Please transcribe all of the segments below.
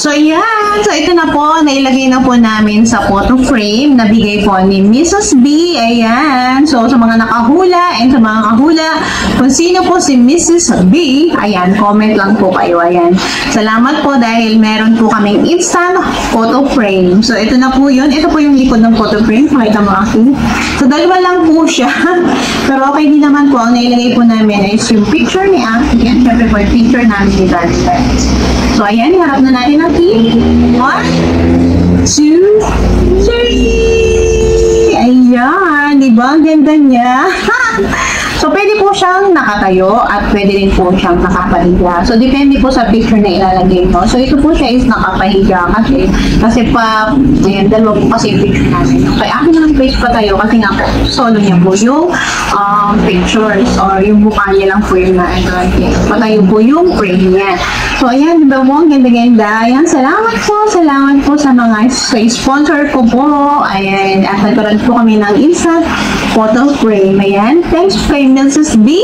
So, yan. So, ito na po. Nailagay na po namin sa photo frame na bigay po ni Mrs. B. Ayan. So, sa mga nakahula and sa mga nakahula, kung sino po si Mrs. B, ayan, comment lang po kayo. Ayan. Salamat po dahil meron po kaming instant photo frame. So, ito na po yun. Ito po yung likod ng photo frame. Pakita mo ako. So, dalawa lang po siya. Pero okay din naman po. Ang nailagay po namin is yung picture ni Aki. Yan, syempre po yung picture namin ni Daddy. So, ayan. Iharap na natin ang key. 1, 2, 3. Ayan. Diba? Ang ganda niya. So, pwede po siyang nakatayo at pwede rin po siyang nakapahiga. So, depende po sa picture na ilalagay mo. So, ito po siya is nakapahiga kasi pa, ayan, dalawa po kasi yung picture namin. Okay, akin naman place pa tayo kasi nga po, solo niya po yung pictures or yung mukha niya lang po yung na-ito. Patayo po yung frame niya. So, ayan, diba mo? Ganda-ganda. Ayan, salamat po sa mga sponsor ko po. Ayan, at nagkaroon po kami ng instant photo frame. Ayan, thanks kay Mrs. B.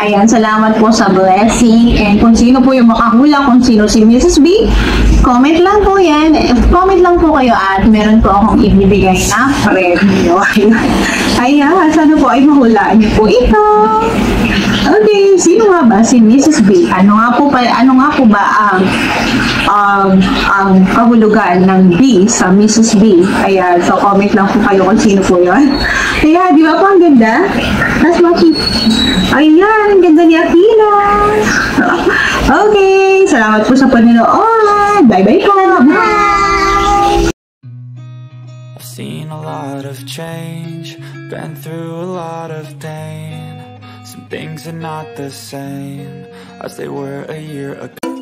Ayan, salamat po sa blessing. And kung sino po yung makahula, kung sino si Mrs. B, comment lang po yan. Comment lang po kayo at meron po akong ibibigay na premyo. Ayan, sana po ay mahulaan niyo po ito. Okay, sino nga ba si Mrs. B? Ano nga po ba ang kahulugan ng B sa Mrs. B? Ayan, so comment lang po kayo kung sino po yun. Ayan, di ba po ang ganda? Let's watch it. Ayan, ang ganda ni Akila. Okay, salamat po sa panonood. Bye-bye po. Bye! I've seen a lot of change, been through a lot of pain. Some things are not the same as they were a year ago.